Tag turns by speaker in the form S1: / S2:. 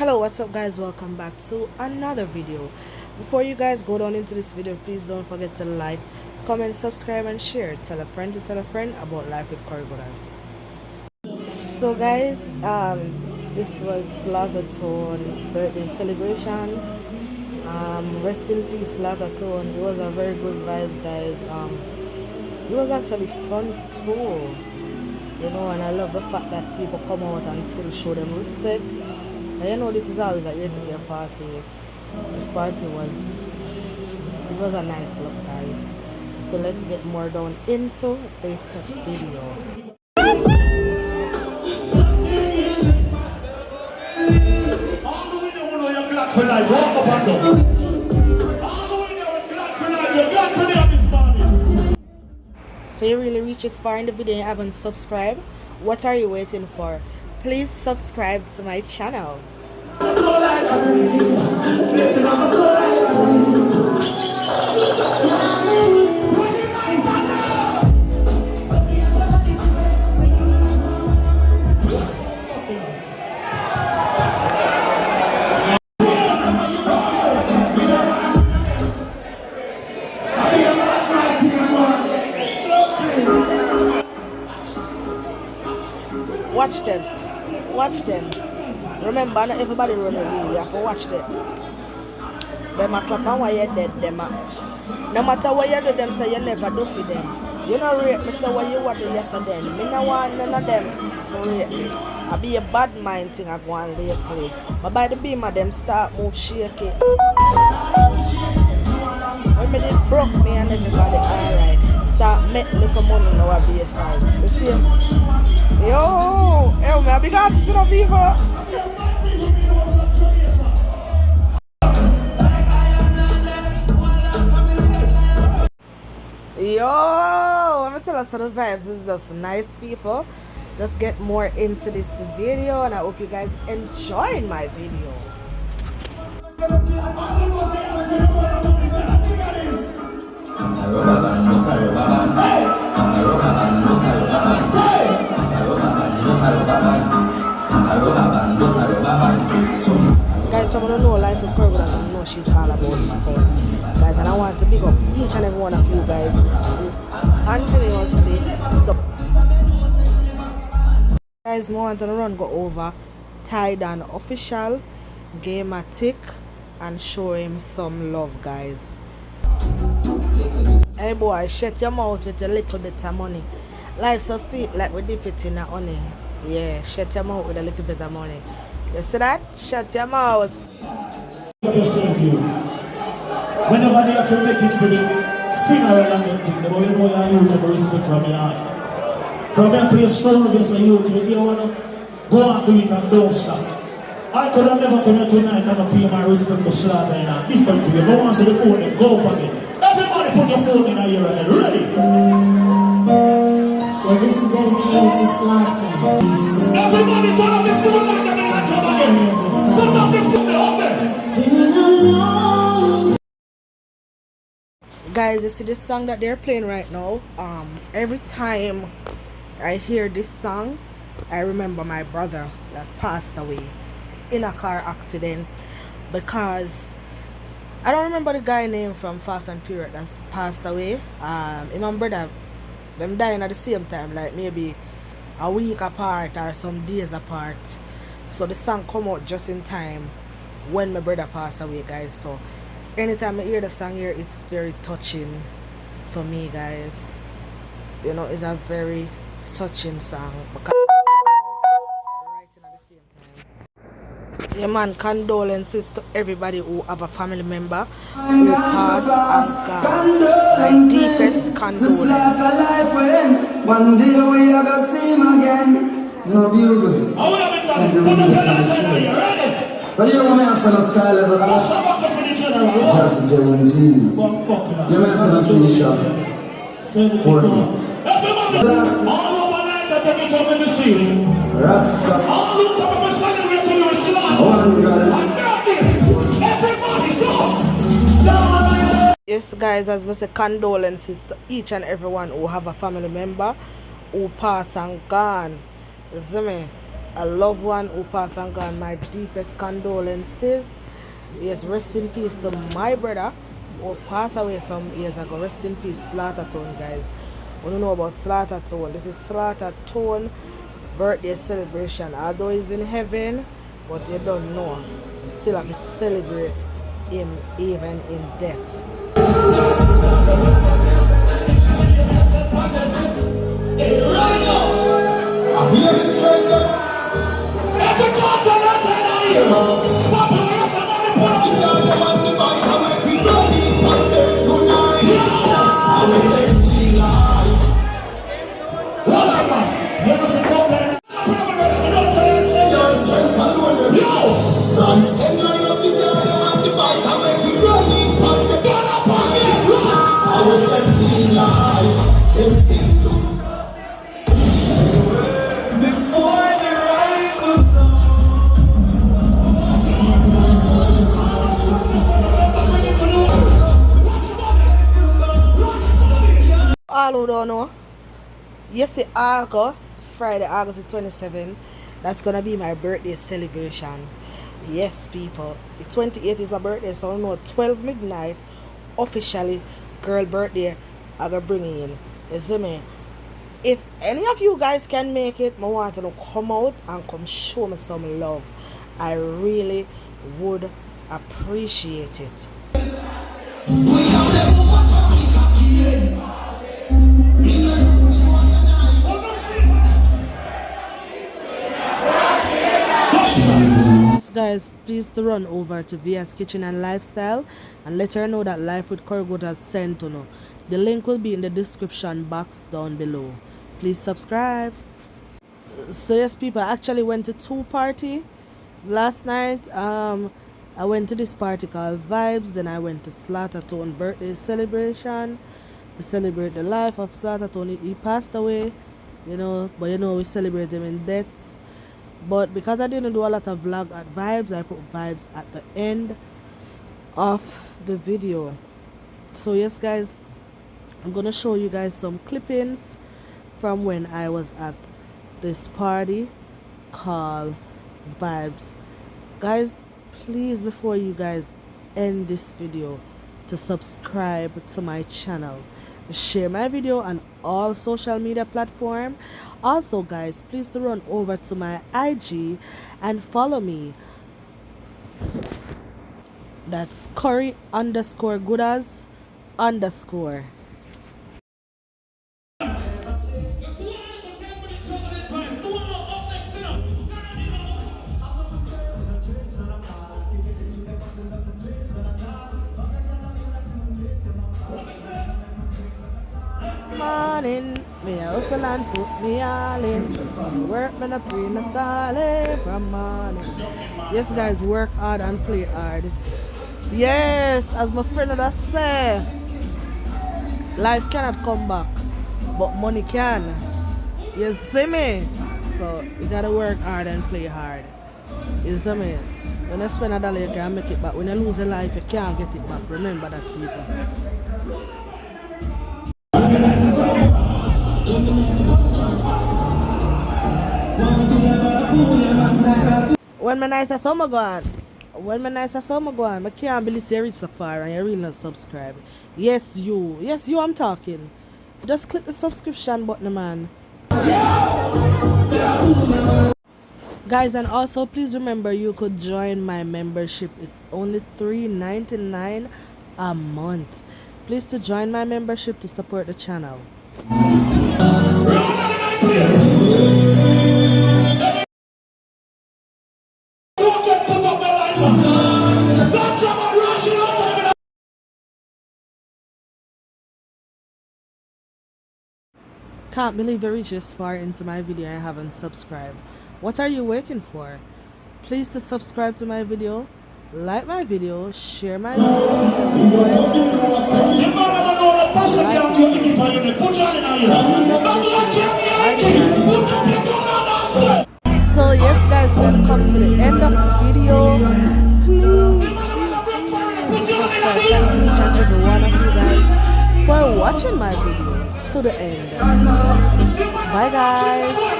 S1: Hello, what's up guys, welcome back to another video. Before you guys go down into this video, please don't forget to like, comment, subscribe and share. Tell a friend to tell a friend about life with Corgodas. So guys, this was Slaughter Tone birthday celebration. Rest in peace Slaughter Tone. It was a very good vibes guys. It was actually fun too, you know, and I love the fact that people come out and still show them respect. And you know, this is always a year-to-year party. This party was a nice look guys. So let's get more down into this video.
S2: All the way there, you're glad for life. Walk up and down. All the way there, you're glad for life. You're glad for them this morning.
S1: So you really reached this far in the video and haven't subscribed? What are you waiting for? Please subscribe to my channel. Watch them. Watch them. Remember, not everybody run a wheel. You have to watch them. Them a clap and why you dead. Them a, no matter what you do, them say you never do for them. You know rate me, say what you want to yesterday. Me no want none of them to rate me. I be a bad mind thing I go on lately. But by the beam of them start move shaky. When me did broke me and everybody alright. Start make little money now a baseline. You see? Yo, me a big artist in a vivo. Yo, let me tell us the vibes is just nice people. Just get more into this video and I hope you guys enjoyed my video. Guys, from I don't know life with Corgodas, I know she's all about my guys, and I want to pick up each and every one of you guys continuously. So guys, I want to run go over Tidan official Gamertic and show him some love guys. Hey boy, shut your mouth with a little bit of money. Life's so sweet like we dip it in a honey. Yeah, shut your mouth with a little bit of money. You see that? Shut your mouth.
S2: Whenever they have to make it for the funeral and everything, they will know you're to respect from your heart. From them play strong against the youth, you don't want to go and do it and don't stop. I could have never come here tonight and pay my respect to Slaughter in a different way. But once the phone, then go up again. Everybody put your phone in a ear again. Ready?
S3: Well, this is dedicated to Slaughter.
S2: Everybody turn up the phone like that and come again. Put up the phone up there.
S3: It's been a long.
S1: Guys, you see this song that they're playing right now? Every time I hear this song, I remember my brother that passed away in a car accident, because I don't remember the guy name from Fast and Furious that's passed away. Him and brother, them dying at the same time, like maybe a week apart or some days apart. So the song come out just in time when my brother passed away guys. So anytime I hear the song here, it's very touching for me guys. You know, it's a very touching song because writing at the same time. Yeah man, condolences to everybody who have a family member who passed and gone. My deepest condolences.
S4: One day we are gonna see him again. You know, beautiful.
S2: How are you telling? Put up your hands in the air. You ready?
S4: So you want me to send a sky level?
S2: What's up for the general?
S4: Just Jalen Genius. You want me to send a Keisha? For me.
S2: Everybody, all over night I take it over the street.
S4: Rasta.
S2: All look up and celebrate to your Slaughter. Everybody go!
S1: Yes guys, as I say, condolences to each and everyone who have a family member who passed and gone. You see me? a loved one who passed and gone, my deepest condolences. Yes, rest in peace to my brother who passed away some years ago. Rest in peace, Slaughter Tone, guys. We don't know about Slaughter Tone. This is Slaughter Tone birthday celebration. Although he's in heaven, but you don't know. You still have to celebrate him even in death. All who don't know, yesterday Friday, August the 27th, that's gonna be my birthday celebration. Yes, people, the 28th is my birthday, so I know 12 midnight officially girl birthday I gonna bring in. You see me? If any of you guys can make it, I want to come out and come show me some love. I really would appreciate it. Guys, please to run over to VS Kitchen and Lifestyle and let her know that Life with Corgood has sent to know. The link will be in the description box down below. Please subscribe. So yes, people, I actually went to 2 party last night. I went to this party called Vibes, then I went to Slaughter Tone birthday celebration to celebrate the life of Slaughter Tone. He passed away, but we celebrate him in deaths. But because I didn't do a lot of vlog at Vibes, I put Vibes at the end of the video. So yes, guys, I'm gonna show you guys some clippings from when I was at this party called Vibes. Guys, please, before you guys end this video, to subscribe to my channel, share my video on all social media platforms. Also, guys, please to run over to my IG and follow me. That's Curry_Goodas_. Morning, me hustle and put me all in. Work me not free, no style from morning. Yes, guys, work hard and play hard. Yes, as my friend that say, life cannot come back, but money can. You see me? So you gotta work hard and play hard. You see me? When you spend $1, you can make it back. When you lose a life, you can't get it back. Remember that, people. When my nice as summer gone, I can't believe you reach so far and you really not subscribe. Yes you, I'm talking. Just click the subscription button, man. Guys, and also please remember you could join my membership. It's only $3.99 a month. Please to join my membership to support the channel. Can't believe you reached this far into my video and haven't subscribed. What are you waiting for? Please to subscribe to my video, like my video, share my video. So yes, guys, we have come to the end of the video. Please subscribe. Thank each and every one of you guys for watching my video to the end. Bye, guys.